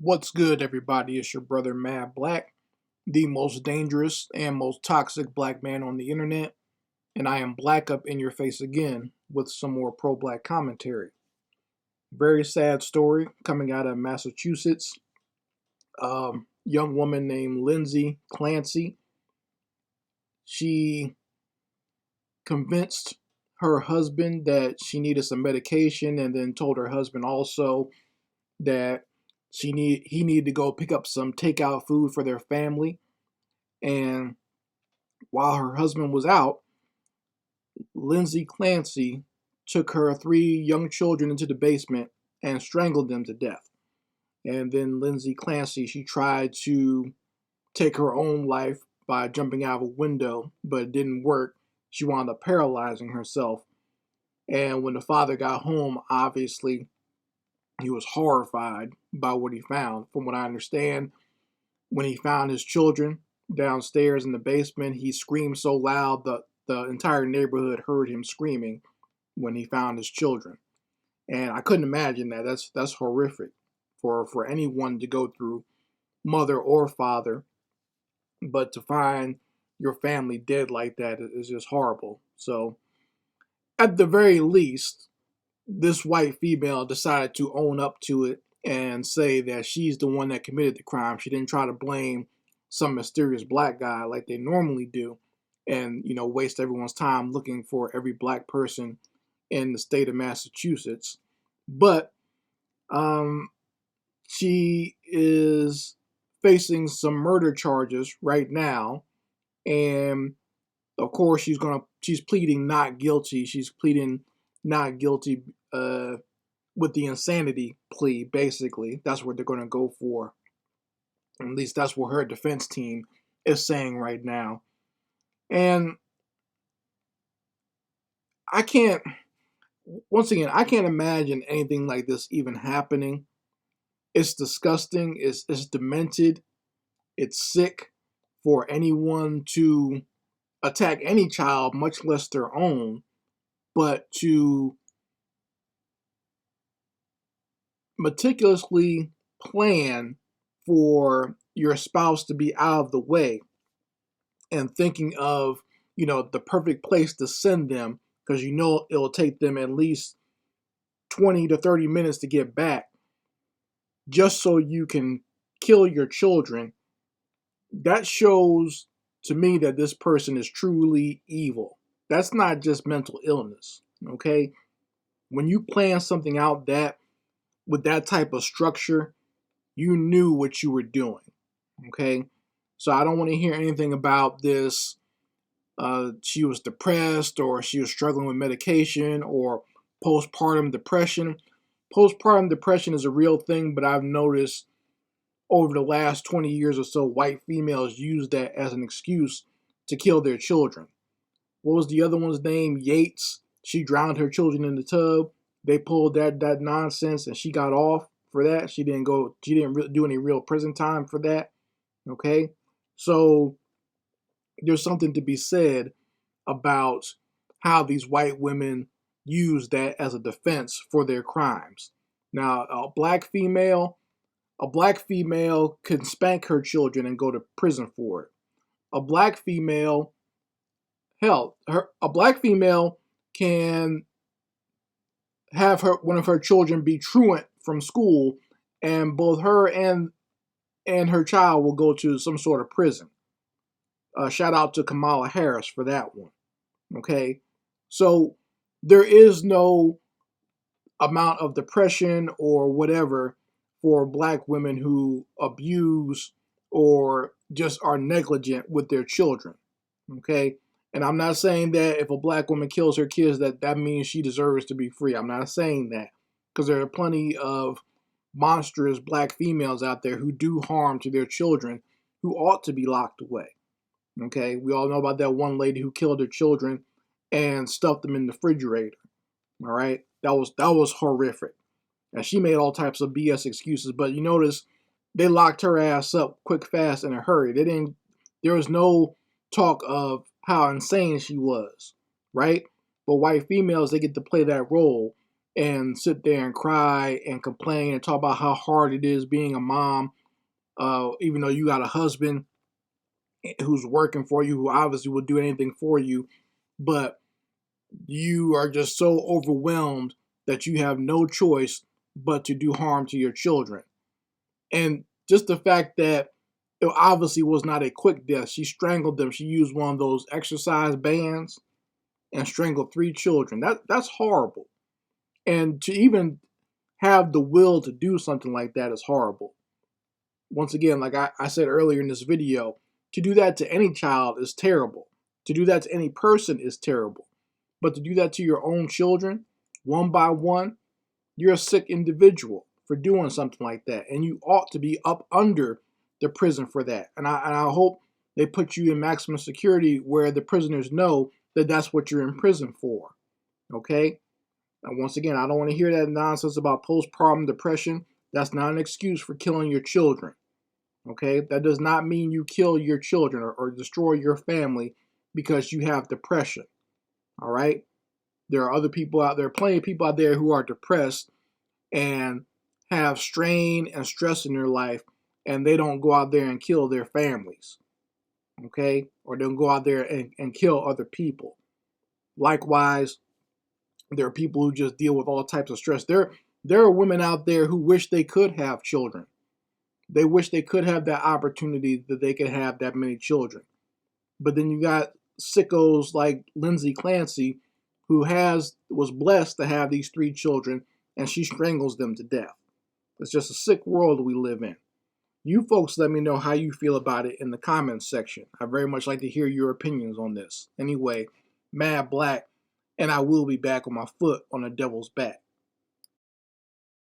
What's good, everybody? It's your brother Mad Black, the most dangerous and most toxic black man on the internet, and I am black up in your face again with some more pro black commentary. Very sad story coming out of Massachusetts. Young woman named Lindsay Clancey. She convinced her husband that she needed some medication and then told her husband also that he needed to go pick up some takeout food for their family. And while her husband was out, Lindsay Clancey took her three young children into the basement and strangled them to death. And then Lindsay Clancey, she tried to take her own life by jumping out of a window, but it didn't work. She wound up paralyzing herself. And when the father got home, obviously, he was horrified by what he found. From what I understand, when he found his children downstairs in the basement, he screamed so loud that the entire neighborhood heard him screaming when he found his children. And I couldn't imagine that. That's horrific for anyone to go through, mother or father. But to find your family dead like that is just horrible. So at the very least, this white female decided to own up to it and say that she's the one that committed the crime. She didn't try to blame some mysterious black guy like they normally do and, waste everyone's time looking for every black person in the state of Massachusetts. But she is facing some murder charges right now. And of course, she's pleading not guilty. She's pleading not guilty with the insanity plea, basically. That's what they're going to go for. At least that's what her defense team is saying right now. And I can't, once again, I can't imagine anything like this even happening. It's disgusting. It's demented. It's sick for anyone to attack any child, much less their own, but to meticulously plan for your spouse to be out of the way and thinking of, the perfect place to send them because it'll take them at least 20 to 30 minutes to get back just so you can kill your children. That shows to me that this person is truly evil. That's not just mental illness, okay? When you plan something out with that type of structure, you knew what you were doing, okay? So I don't want to hear anything about this. She was depressed or she was struggling with medication or postpartum depression. Postpartum depression is a real thing, but I've noticed over the last 20 years or so, white females use that as an excuse to kill their children. What was the other one's name? Yates. She drowned her children in the tub. They pulled that nonsense and she got off for that. She didn't do any real prison time for that. Okay? So there's something to be said about how these white women use that as a defense for their crimes. Now, a black female can spank her children and go to prison for it. A black female, a black female can have one of her children be truant from school, and both her and her child will go to some sort of prison. Shout out to Kamala Harris for that one. Okay, so there is no amount of depression or whatever for black women who abuse or just are negligent with their children. Okay, and I'm not saying that if a black woman kills her kids that means she deserves to be free. I'm not saying that, because there are plenty of monstrous black females out there who do harm to their children who ought to be locked away. Okay, we all know about that one lady who killed her children and stuffed them in the refrigerator. All right, that was horrific, and she made all types of BS excuses. But you notice they locked her ass up quick, fast, in a hurry. There was no talk of how insane she was, right? But white females, they get to play that role, and sit there and cry and complain and talk about how hard it is being a mom, even though you got a husband who's working for you, who obviously will do anything for you, but you are just so overwhelmed that you have no choice but to do harm to your children. And just the fact that it obviously was not a quick death. She strangled them. She used one of those exercise bands and strangled 3 children. That's horrible. And to even have the will to do something like that is horrible. Once again, like I said earlier in this video, to do that to any child is terrible. To do that to any person is terrible. But to do that to your own children, one by one, you're a sick individual for doing something like that. And you ought to be up under the prison for that. And I hope they put you in maximum security where the prisoners know that that's what you're in prison for. Okay? And once again, I don't want to hear that nonsense about postpartum depression. That's not an excuse for killing your children. Okay? That does not mean you kill your children or destroy your family because you have depression. All right? There are other people out there, plenty of people out there who are depressed and have strain and stress in their life, and they don't go out there and kill their families. Okay? Or don't go out there and kill other people. Likewise, there are people who just deal with all types of stress. There are women out there who wish they could have children. They wish they could have that opportunity that they could have that many children. But then you got sickos like Lindsay Clancey, who was blessed to have these 3 children, and she strangles them to death. It's just a sick world we live in. You folks let me know how you feel about it in the comments section. I very much like to hear your opinions on this. Anyway, Mad Black, and I will be back on my foot on the devil's back.